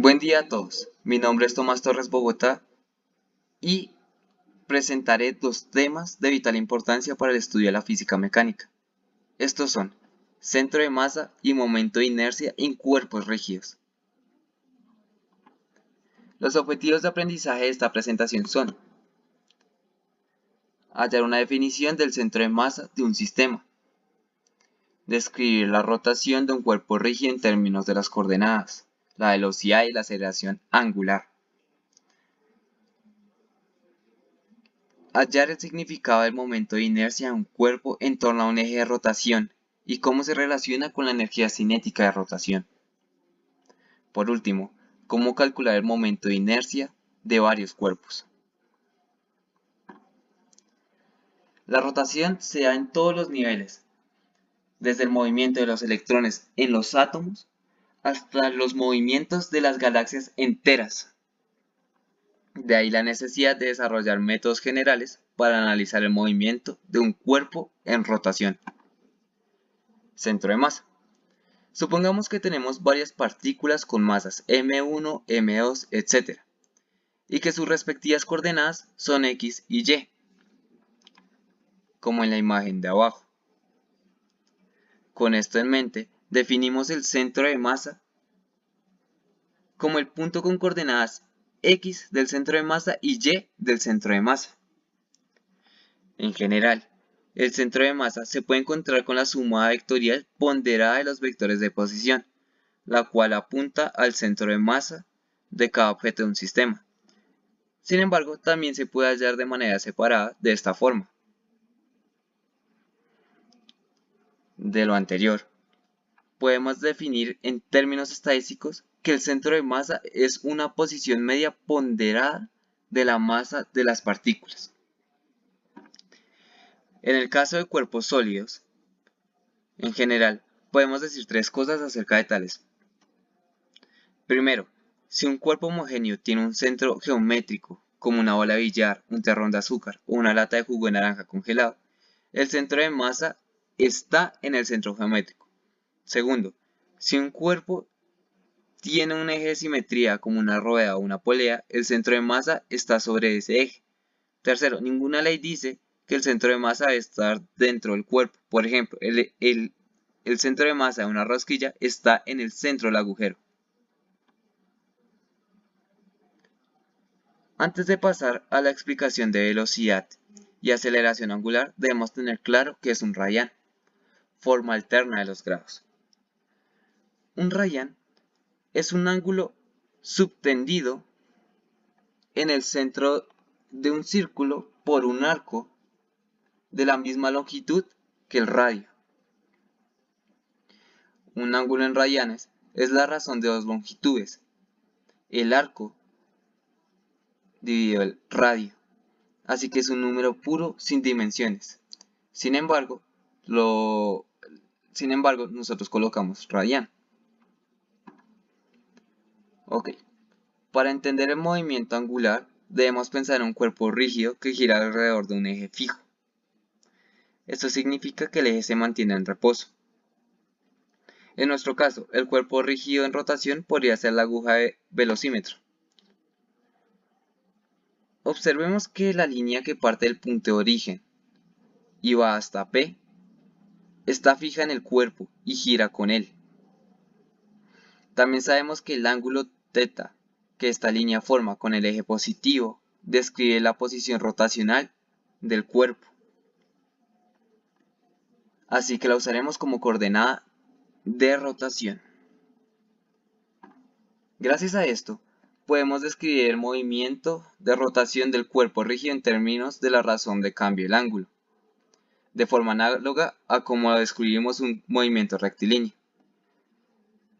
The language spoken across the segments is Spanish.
Buen día a todos, mi nombre es Tomás Torres Bogotá y presentaré dos temas de vital importancia para el estudio de la física mecánica. Estos son centro de masa y momento de inercia en cuerpos rígidos. Los objetivos de aprendizaje de esta presentación son hallar una definición del centro de masa de un sistema, describir la rotación de un cuerpo rígido en términos de las coordenadas, la velocidad y la aceleración angular, hallar el significado del momento de inercia de un cuerpo en torno a un eje de rotación y cómo se relaciona con la energía cinética de rotación. Por último, cómo calcular el momento de inercia de varios cuerpos. La rotación se da en todos los niveles, desde el movimiento de los electrones en los átomos hasta los movimientos de las galaxias enteras. De ahí la necesidad de desarrollar métodos generales para analizar el movimiento de un cuerpo en rotación. Centro de masa. Supongamos que tenemos varias partículas con masas m1, m2, etc. y que sus respectivas coordenadas son x y y, como en la imagen de abajo. Con esto en mente, definimos el centro de masa como el punto con coordenadas x del centro de masa y y del centro de masa. En general, el centro de masa se puede encontrar con la suma vectorial ponderada de los vectores de posición, la cual apunta al centro de masa de cada objeto de un sistema. Sin embargo, también se puede hallar de manera separada de esta forma. De lo anterior, podemos definir en términos estadísticos que el centro de masa es una posición media ponderada de la masa de las partículas. En el caso de cuerpos sólidos, en general, podemos decir tres cosas acerca de tales. Primero, si un cuerpo homogéneo tiene un centro geométrico, como una bola de billar, un terrón de azúcar o una lata de jugo de naranja congelado, el centro de masa está en el centro geométrico. Segundo, si un cuerpo tiene un eje de simetría como una rueda o una polea, el centro de masa está sobre ese eje. Tercero, ninguna ley dice que el centro de masa debe estar dentro del cuerpo. Por ejemplo, el centro de masa de una rosquilla está en el centro del agujero. Antes de pasar a la explicación de velocidad y aceleración angular, debemos tener claro qué es un radián, forma alterna de los grados. Un radián es un ángulo subtendido en el centro de un círculo por un arco de la misma longitud que el radio. Un ángulo en radianes es la razón de dos longitudes, el arco dividido el radio, así que es un número puro sin dimensiones. Sin embargo, nosotros colocamos radián. Ok, para entender el movimiento angular, debemos pensar en un cuerpo rígido que gira alrededor de un eje fijo. Esto significa que el eje se mantiene en reposo. En nuestro caso, el cuerpo rígido en rotación podría ser la aguja de velocímetro. Observemos que la línea que parte del punto de origen y va hasta P está fija en el cuerpo y gira con él. También sabemos que el ángulo θ que esta línea forma con el eje positivo describe la posición rotacional del cuerpo. Así que la usaremos como coordenada de rotación. Gracias a esto, podemos describir el movimiento de rotación del cuerpo rígido en términos de la razón de cambio del ángulo, de forma análoga a como describimos un movimiento rectilíneo.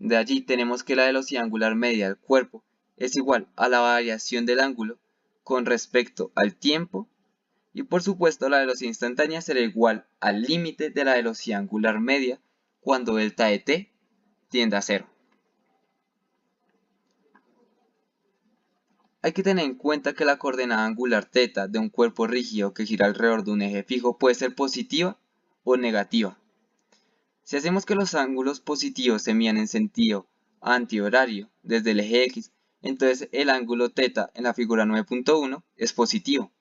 De allí tenemos que la velocidad angular media del cuerpo es igual a la variación del ángulo con respecto al tiempo y por supuesto la velocidad instantánea será igual al límite de la velocidad angular media cuando delta de t tiende a 0. Hay que tener en cuenta que la coordenada angular θ de un cuerpo rígido que gira alrededor de un eje fijo puede ser positiva o negativa. Si hacemos que los ángulos positivos se midan en sentido antihorario desde el eje X, entonces el ángulo θ en la figura 9.1 es positivo.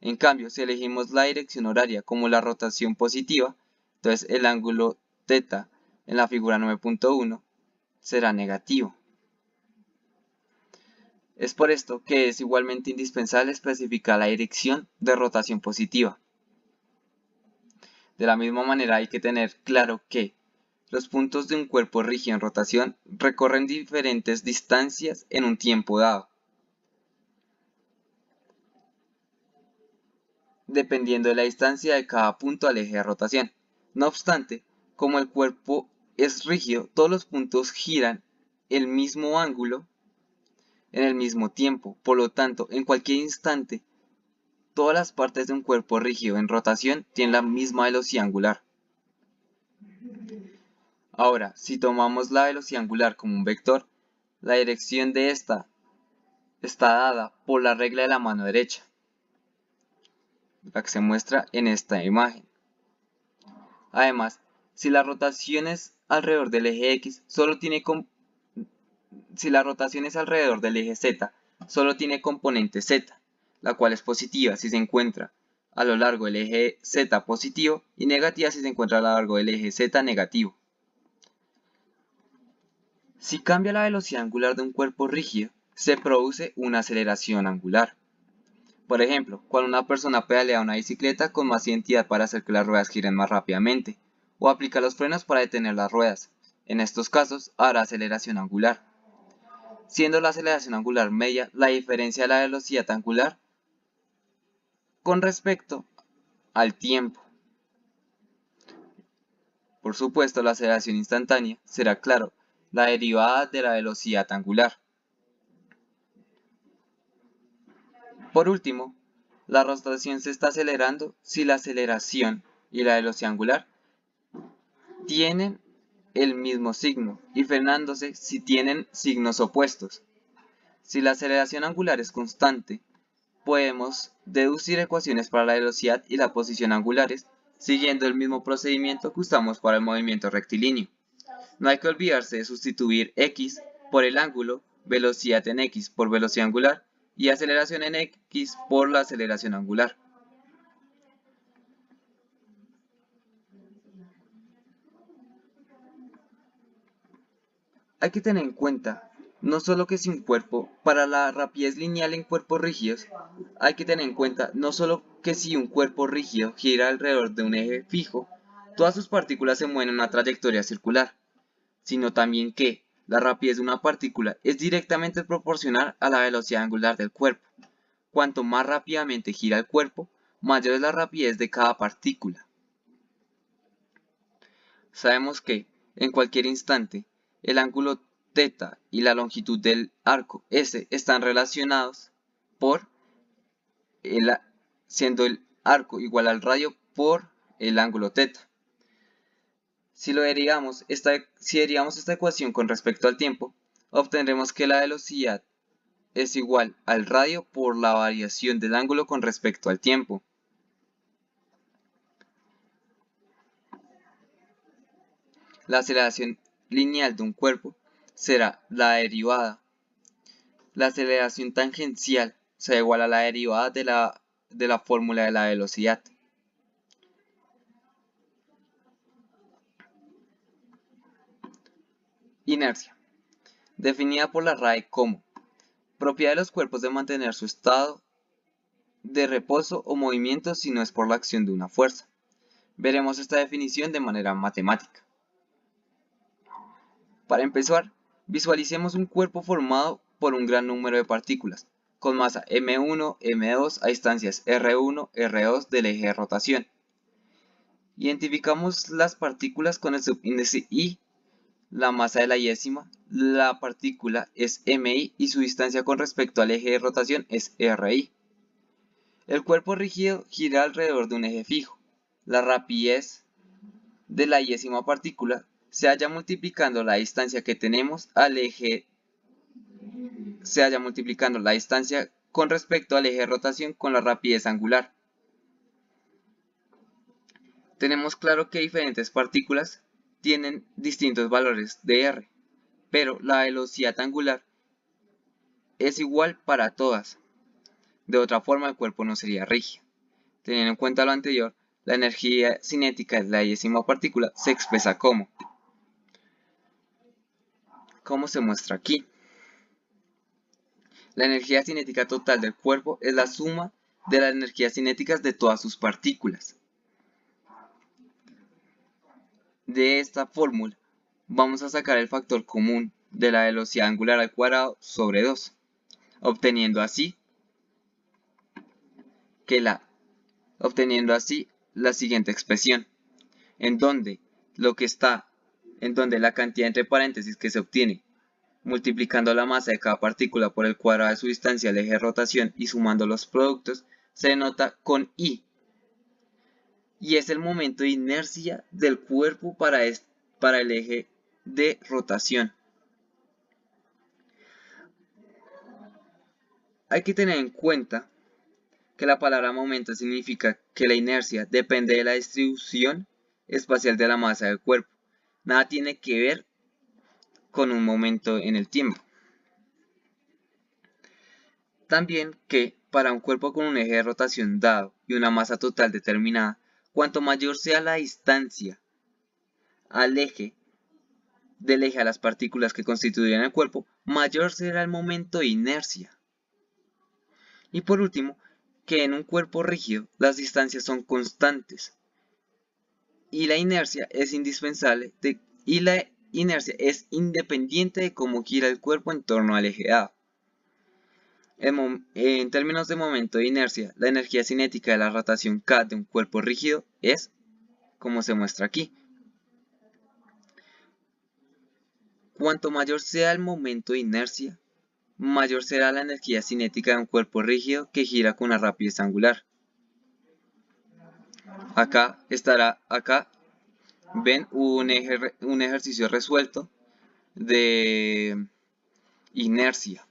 En cambio, si elegimos la dirección horaria como la rotación positiva, entonces el ángulo θ en la figura 9.1 será negativo. Es por esto que es igualmente indispensable especificar la dirección de rotación positiva. De la misma manera hay que tener claro que los puntos de un cuerpo rígido en rotación recorren diferentes distancias en un tiempo dado, dependiendo de la distancia de cada punto al eje de rotación. No obstante, como el cuerpo es rígido, todos los puntos giran el mismo ángulo en el mismo tiempo. Por lo tanto, en cualquier instante, todas las partes de un cuerpo rígido en rotación tienen la misma velocidad angular. Ahora, si tomamos la velocidad angular como un vector, la dirección de esta está dada por la regla de la mano derecha, la que se muestra en esta imagen. Además, si la rotación es alrededor del eje X, si la rotación es alrededor del eje Z, solo tiene componente Z, la cual es positiva si se encuentra a lo largo del eje Z positivo y negativa si se encuentra a lo largo del eje Z negativo. Si cambia la velocidad angular de un cuerpo rígido, se produce una aceleración angular. Por ejemplo, cuando una persona pedalea una bicicleta con más identidad para hacer que las ruedas giren más rápidamente, o aplica los frenos para detener las ruedas. En estos casos, habrá aceleración angular. Siendo la aceleración angular media la diferencia de la velocidad angular con respecto al tiempo. Por supuesto, la aceleración instantánea será, claro, la derivada de la velocidad angular. Por último, la rotación se está acelerando si la aceleración y la velocidad angular tienen el mismo signo y frenándose si tienen signos opuestos. Si la aceleración angular es constante, podemos deducir ecuaciones para la velocidad y la posición angulares siguiendo el mismo procedimiento que usamos para el movimiento rectilíneo. No hay que olvidarse de sustituir x por el ángulo, velocidad en x por velocidad angular y aceleración en x por la aceleración angular. Hay que tener en cuenta no solo que si un cuerpo, para la rapidez lineal en cuerpos rígidos, hay que tener en cuenta no solo que si un cuerpo rígido gira alrededor de un eje fijo, todas sus partículas se mueven en una trayectoria circular, sino también que la rapidez de una partícula es directamente proporcional a la velocidad angular del cuerpo. Cuanto más rápidamente gira el cuerpo, mayor es la rapidez de cada partícula. Sabemos que, en cualquier instante, el ángulo θ y la longitud del arco S están relacionados siendo el arco igual al radio por el ángulo θ. Si derivamos esta ecuación con respecto al tiempo, obtendremos que la velocidad es igual al radio por la variación del ángulo con respecto al tiempo. La aceleración lineal de un cuerpo será la derivada. La aceleración tangencial será igual a la derivada de la fórmula de la velocidad. Inercia, definida por la RAE como propiedad de los cuerpos de mantener su estado de reposo o movimiento si no es por la acción de una fuerza. Veremos esta definición de manera matemática. Para empezar, visualicemos un cuerpo formado por un gran número de partículas, con masa m1, m2 a distancias r1, r2 del eje de rotación. Identificamos las partículas con el subíndice I, la masa de la yésima, la partícula es mi y su distancia con respecto al eje de rotación es ri. El cuerpo rígido gira alrededor de un eje fijo. La rapidez de la yésima partícula se halla multiplicando la distancia que tenemos al eje, la distancia con respecto al eje de rotación con la rapidez angular. Tenemos claro que diferentes partículas tienen distintos valores de R. pero la velocidad angular es igual para todas. De otra forma, el cuerpo no sería rígido. Teniendo en cuenta lo anterior, la energía cinética de la décima partícula se expresa como se muestra aquí. La energía cinética total del cuerpo es la suma de las energías cinéticas de todas sus partículas. De esta fórmula vamos a sacar el factor común de la velocidad angular al cuadrado sobre 2, obteniendo así la siguiente expresión, en donde la cantidad entre paréntesis que se obtiene multiplicando la masa de cada partícula por el cuadrado de su distancia al eje de rotación y sumando los productos, se denota con I. Y es el momento de inercia del cuerpo para el eje de rotación. Hay que tener en cuenta que la palabra momento significa que la inercia depende de la distribución espacial de la masa del cuerpo. Nada tiene que ver con un momento en el tiempo. También que para un cuerpo con un eje de rotación dado y una masa total determinada, cuanto mayor sea la distancia del eje a las partículas que constituyen el cuerpo, mayor será el momento de inercia. Y por último, que en un cuerpo rígido las distancias son constantes y la inercia es independiente de cómo gira el cuerpo en torno al eje dado. En términos de momento de inercia, la energía cinética de la rotación K de un cuerpo rígido es como se muestra aquí. Cuanto mayor sea el momento de inercia, mayor será la energía cinética de un cuerpo rígido que gira con una rapidez angular. Acá ven un ejercicio resuelto de inercia.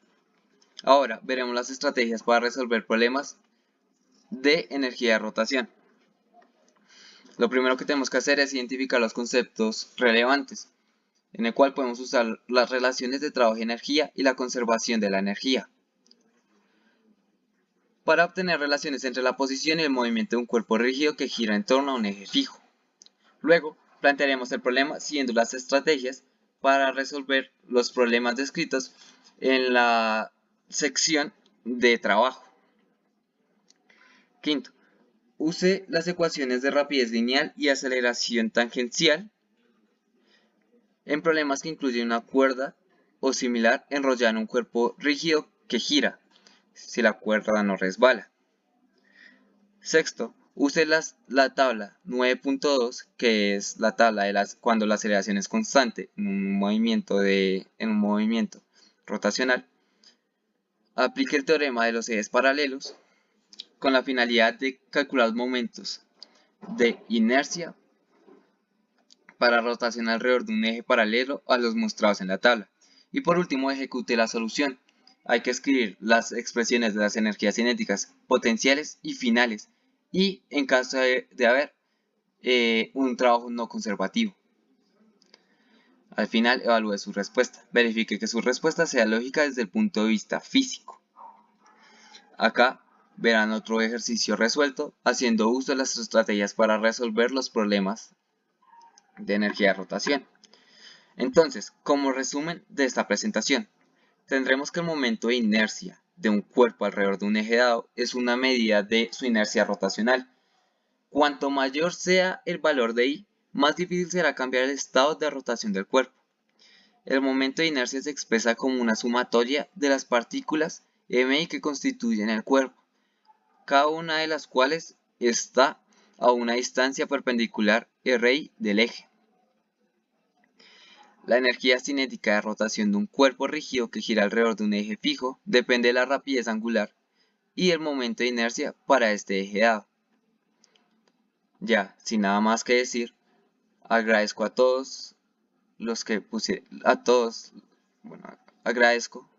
Ahora veremos las estrategias para resolver problemas de energía de rotación. Lo primero que tenemos que hacer es identificar los conceptos relevantes, en el cual podemos usar las relaciones de trabajo y energía y la conservación de la energía, para obtener relaciones entre la posición y el movimiento de un cuerpo rígido que gira en torno a un eje fijo. Luego, plantearemos el problema siguiendo las estrategias para resolver los problemas descritos en la sección de trabajo. Quinto, use las ecuaciones de rapidez lineal y aceleración tangencial en problemas que incluyen una cuerda o similar enrollada en un cuerpo rígido que gira, si la cuerda no resbala. Sexto, use la tabla 9.2, que es la tabla de cuando la aceleración es constante en un movimiento rotacional. Aplique el teorema de los ejes paralelos con la finalidad de calcular los momentos de inercia para rotación alrededor de un eje paralelo a los mostrados en la tabla. Y por último, ejecute la solución. Hay que escribir las expresiones de las energías cinéticas potenciales y finales, y en caso de haber un trabajo no conservativo. Al final, evalúe su respuesta. Verifique que su respuesta sea lógica desde el punto de vista físico. Acá verán otro ejercicio resuelto haciendo uso de las estrategias para resolver los problemas de energía de rotación. Entonces, como resumen de esta presentación, tendremos que el momento de inercia de un cuerpo alrededor de un eje dado es una medida de su inercia rotacional. Cuanto mayor sea el valor de I, más difícil será cambiar el estado de rotación del cuerpo. El momento de inercia se expresa como una sumatoria de las partículas MI que constituyen el cuerpo, cada una de las cuales está a una distancia perpendicular RI del eje. La energía cinética de rotación de un cuerpo rígido que gira alrededor de un eje fijo depende de la rapidez angular y el momento de inercia para este eje dado. Ya, sin nada más que decir, agradezco a todos los que agradezco